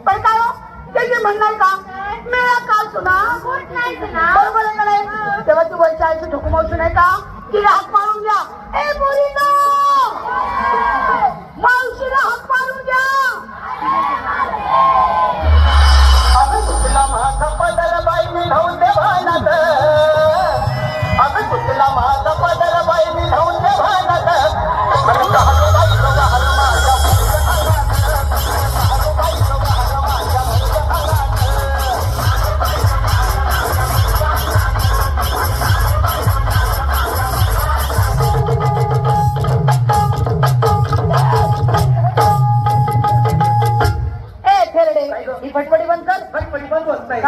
पण काय हो त्याचे म्हणणं आहे का मेरा काल सुना कुठ नाही सुना बरोबर आहे का नाही तेव्हा ती वरच्या आईची ठोकुमावशी नाही का तिला हात मारून द्या ए पोरीनो मावशीला हात मारून द्या अगं कुठला माझा पदर बाई मी धावून दे भानात अगं कुठला माझा पदर बाई मी धावून दे भानात बरं हलो बाई सोबा हलो माझ्या हलो बाई सोबा हलो माझ्या ए थेरडे ही फटफटी बंद कर फटफटी बंद होत नाही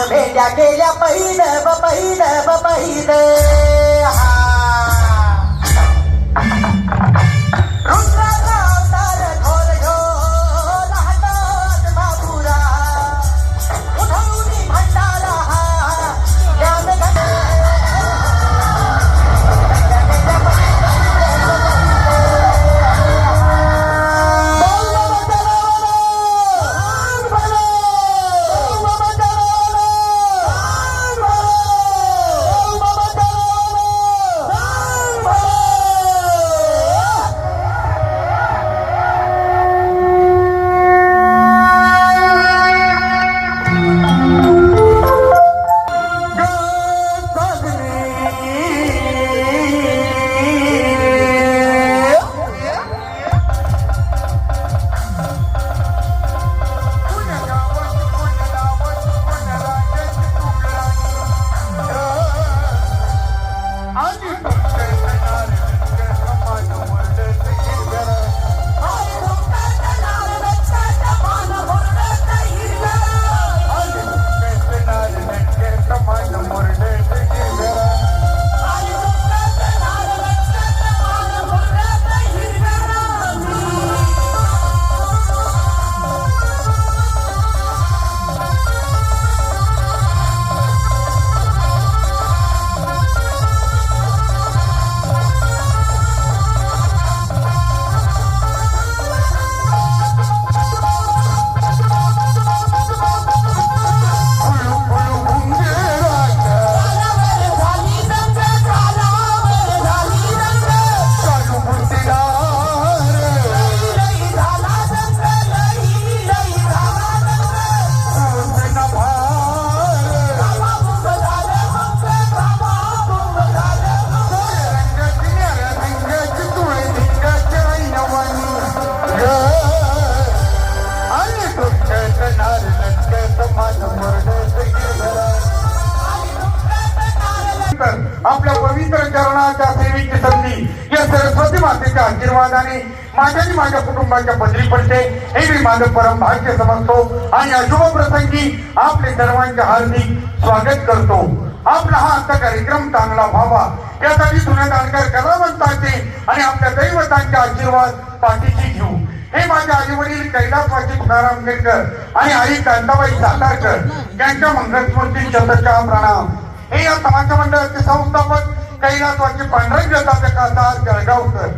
भेट्या केल्या पहिलं आपल्या पवित्र चरणाच्या सेवेची संधी या सरस्वती मातेच्या आशीर्वादाने माझ्या आणि माझ्या कुटुंबाच्या पदरी पडते हे मी माझं परम भाग्य समजतो आणि अशुभ प्रसंगी आपले सर्वांचे हार्दिक स्वागत करतो. आपला हा आजचा कार्यक्रम चांगला व्हावा यासाठी जुन्या जाणकार कलावंतांचे आणि आपल्या दैवतांचे आशीर्वाद पाठीशी घेऊ. हे माझे आई वडील कैलासवासी तुकाराम केळकर आणि आई कांताबाई सातारकर यांच्या मंगलस्मृती शतशः प्रणाम. हे या तमाशा मंडळाचे संस्थापक कैलासवासी पांढरंग कासार जळगावकर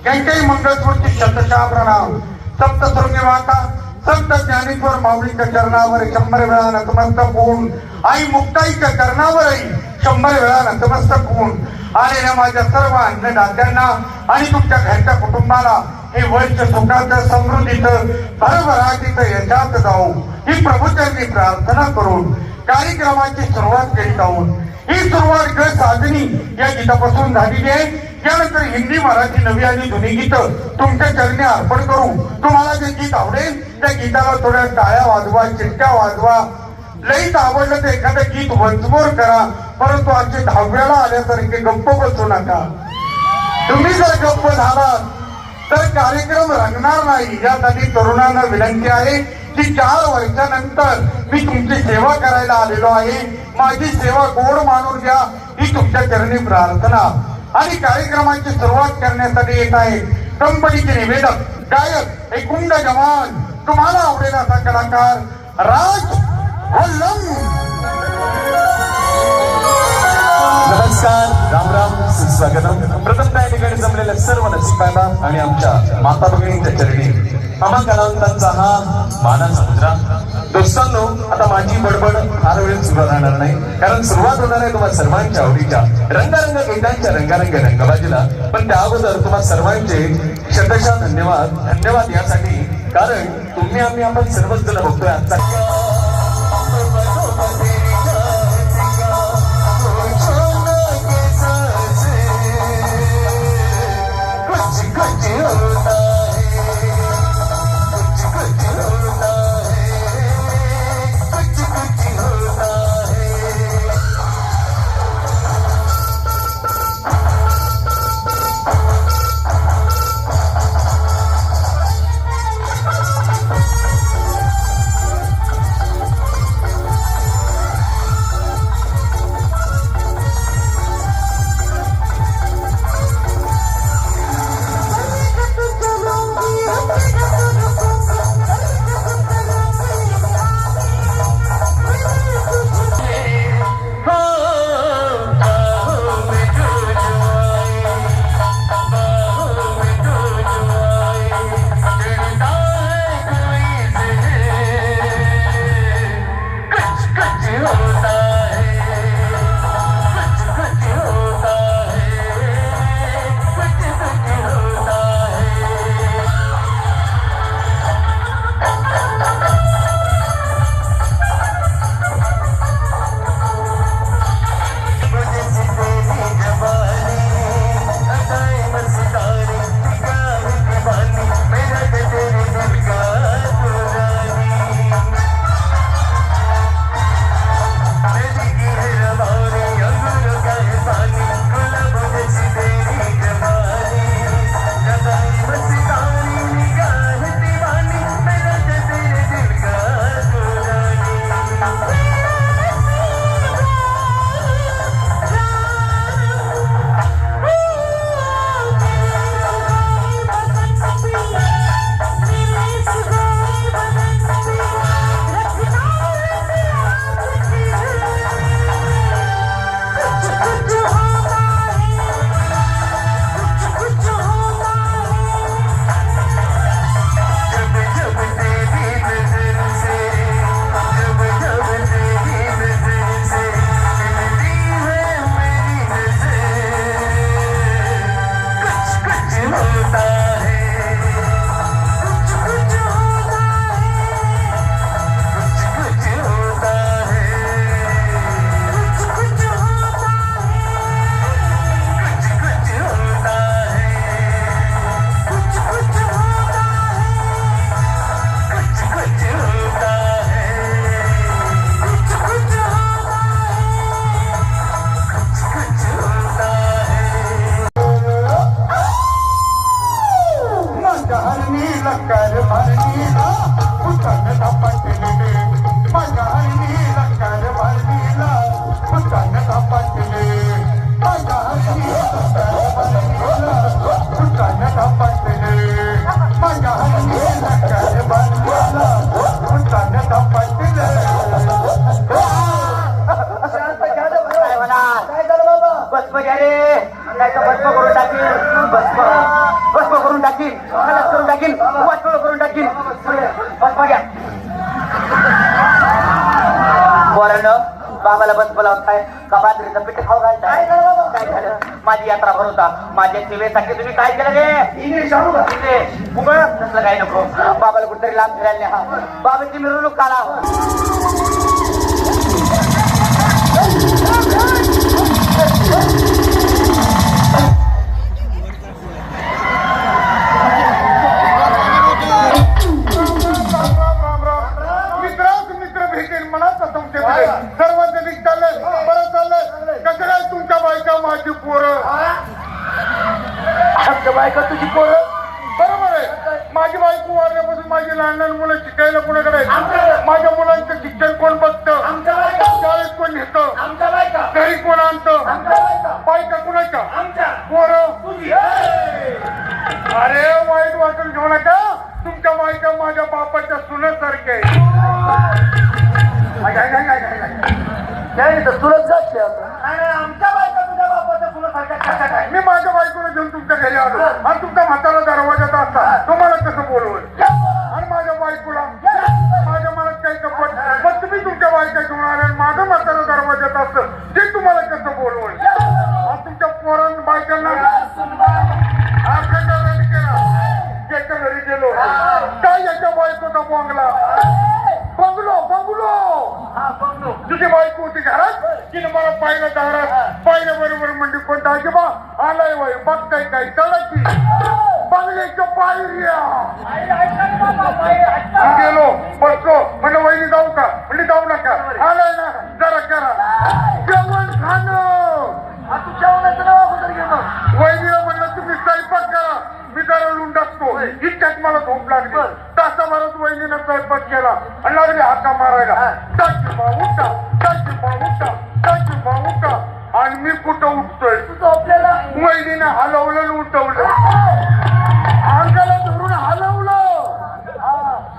यांच्याही मंगलस्मृती शतशः प्रणाम. सप्तशृंगी माता संत ज्ञानेश्वर माऊलीच्या चरणावर 100 वेळा नतमस्तक होऊन आई मुक्ताईच्या चरणावरही 100 वेळा नतमस्तक होऊन आलेल्या माझ्या सर्व अन्नदात्यांना आणि तुमच्या घरच्या कुटुंबाला हे वर्ष सुखाचं समृद्धीचं भरभराटीचं यशात जाऊ ही प्रभूचरणी प्रार्थना करून कार्यक्रमाची सुरुवात करीत आहोत. ही सुरुवात ग साधनी या गीतापासून झालेली आहे. त्यानंतर हिंदी मराठी नवी आणि जुनी गीत तुमच्या चरणी अर्पण करू. तुम्हाला जे गीत आवडेल त्या गीताला थोड्या टाळ्या वाजवा, चिट्ट्या वाजवा. लईच आवडलं तर एखादं गीत वंचमोर करा, परंतु आजचे 10व्याला आल्यासारखे गप्प बसू नका. तुम्ही जर गप्प झालात तर कार्यक्रम रंगणार नाही. यासाठी तरुणांना विनंती आहे की 4 वर्षानंतर मी तुमची सेवा करायला आलेलो आहे. माझी सेवा गोड मानून घ्या ही तुमच्या चरणी प्रार्थना. आणि कार्यक्रमाची सुरुवात करण्यासाठी येत आहे कंपनीचे निवेदक गायक एकूंड जवान तुम्हाला आवडेल असा कलाकार राज वल्लम. नमस्कार, राम राम, सुस्वागतम. प्रथम त्या ठिकाणी जमलेल्या सर्व नसीबाला आणि आमच्या माता भगिनींच्या चरणी आम्हा कलावंतांचा हा मानाचा मुद्रा. दोस्तांनो, आता माझी बडबड फार वेळ सुरू राहणार नाही, कारण सुरुवात होणार आहे तुम्हा सर्वांच्या आवडीच्या रंगारंग गीतांच्या रंगारंग रंगबाजीला. पण त्या अगोदर तुम्हा सर्वांचे शतशः धन्यवाद यासाठी, कारण तुम्ही आम्ही आपण सर्वच जण बघतोय आजचा भस्म करून टाकीन भस्म करून टाकीन खलास करून टाकीन वाटोळ करून टाकीन भस्म घ्या पोरांनो बाबाला बस लावताय का बाजरीचं पीठ खाऊ घालताय काय झालं माझी यात्रा भरवता माझ्या सेवेसाठी तुम्ही काय केलं रे तसलं काही नको बाबाला कुठेतरी लांब फिरायला हा बाबाची मिरवणूक काढा मित्र भेटेल मला सर्वांचं नीट चाललंय बरं चाललंय कसं काय तुमच्या बायका माझी पोरं आमच्या बायका तुझी पोरं बरोबर आहे माझी बायको वाढल्यापासून माझी लहान लहान मुलं शिकायला कोणाकडे माझ्या मुलांचं शिक्षण कोण बघतं शाळेत कोण नेतं घरी कोण आणतं बायका कुणाच्या पोरं अरे वाईट वाटून घेऊ नका तुमच्या बायका माझ्या बापाच्या सुनेसारखे तुरंत जाते आमच्या बायका तुझ्या बापाच्या सुनेसारख्या मी माझ्या बायकोला घेऊन तुमच्या घरी आलो आणि तुमचा म्हातारा दरवाजात असता तुम्हाला कसं बोलवल आणि माझ्या बायकोला माझ्या मनात काही कपट मग तुम्ही तुमच्या बायका घेऊन आले आणि माझं म्हातारा दरवाजात असतं ते तुम्हाला कसं बोलवल तुमच्या पोरांना बायकांना याच्या घरी गेलो काय याच्या बायकोचा बंगला बंगलो तुझी बायको होती घरात तिने मला पाहिलं दारात पाहिलं बरोबर म्हणजे कोणता आजोबा आलाय वय बघताय काय चला की बंगल्याच्या पायऱ्या गेलो बसलो म्हणलं वहिनी जाऊ का म्हणजे जाऊ नका आलाय ना जरा करा जेवण खाणं वहिनीला म्हणलं तुम्ही स्वयंपाक करा मी जरा लुंड असतो इतक्यात मला झोप लागली तासाभरात वहिनीनं स्वयंपाक केला आणि लागली हाका मारायला टाकीबा उठा आणि मी कुठं उठतोय वहिनीनं हलवलं उठवलं अंगाला धरून हलवलं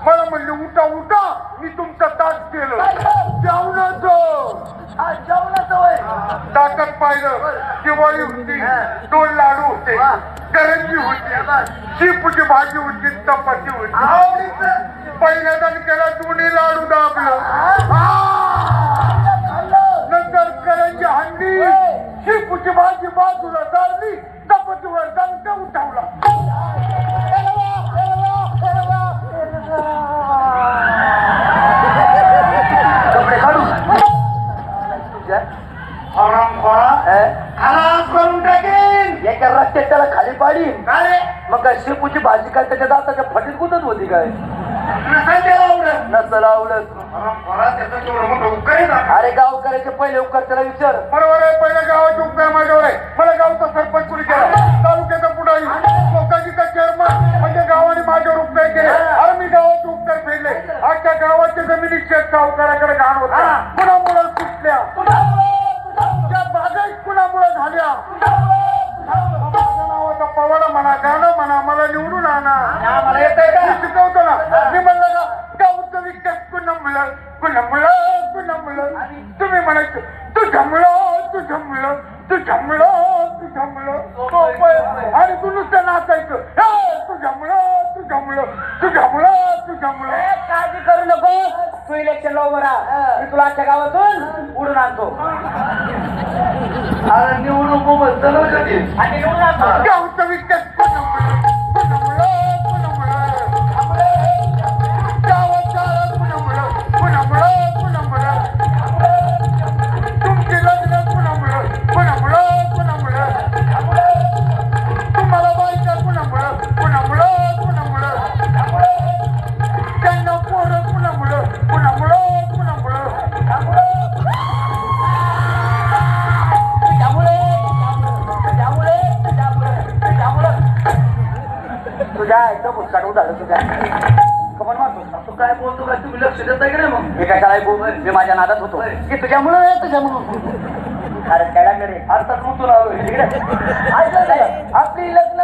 मला म्हणले उठा मी तुमचं ताट केलं ताटात पाहिलं दिवाळी होती 2 लाडू होते करंजी होती शेपूची भाजी होती चपाती होती पहिल्यांदा केला 2 लाडू दाबलं नंतर करंजी हांडी शेपूची भाजी बाजूला चालली चपातीवर दणका उठवला कपडे काढू आराम करून टाकेन एका रस्त्यात त्याला खाली पाडीन मग काय शेपूची भाजी काय त्याच्या दाताच्या फटीत गुतत होती काय नसल आवडत अरे गावकऱ्याचे पहिले उपकार त्याला विचार बरोबर आहे पहिल्या गावाचे उपकार माझ्यावर आहे मला गावचा सरपंच कुणी केला तालुक्याचा पुढारी लोकांचा चेअरमन म्हणजे गावाने माझ्यावर उपकार केले अरे मी गावाचे उपकार फेडले अख्ख्या गावाच्या जमिनी शेत सावकाराकडे घाण होता कुणामुळे सुटल्या त्या बागायत कुणामुळे झाल्या माझ्या नावाचा पवाडा म्हणा गाणं म्हणा मला निवडून आणा मला येतंय का शिकवतो ना मी म्हणलं ना गावचं विकास कुणामुळं तुम्ही म्हणायचं तू झमलं आणि तू नुसतं नाचायचं तू झमलं काळजी करू नको तू इलेक्शन लवकर मी तुला आजच्या गावातून उडून आणतो निवडून आणतो गावचा विकास तुमचे लग्न तुम्हाला बायका कुणामुळं त्यांना पोरं कुणामुळं तुझ्या एकदम काढून झालं तुझ्या कमन मारतो तू काय बोलतो काय तुम्ही लक्ष देत नाही का मग मी काय करायला मी माझ्या नादात होतो की तुझ्यामुळं अरे काय लागलं रे अर्थात मुतून आलो आपली लग्न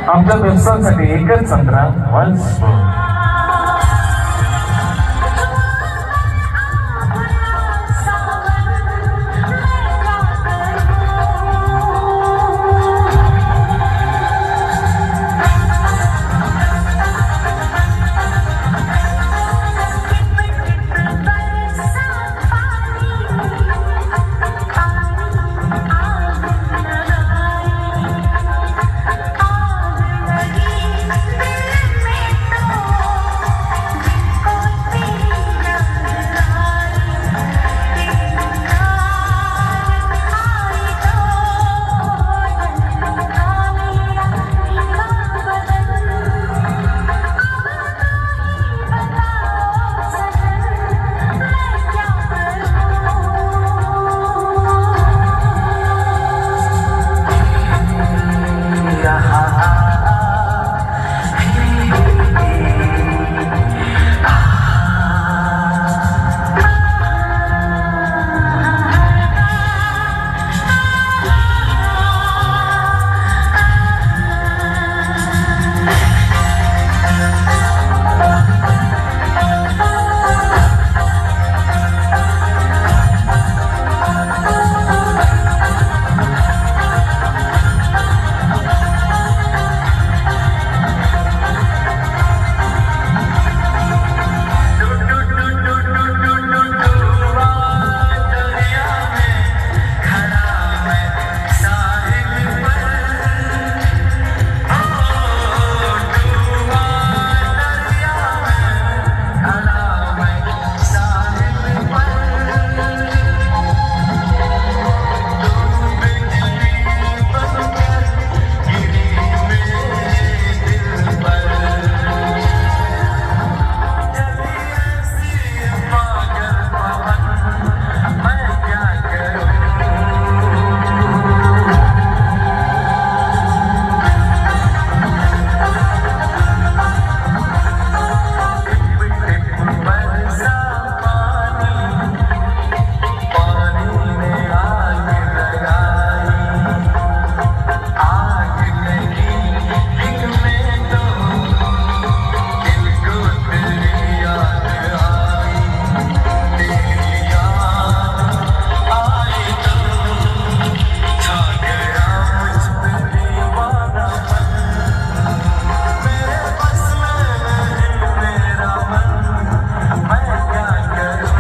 आमच्या व्यवसायासाठी एकच संत्रा वन्स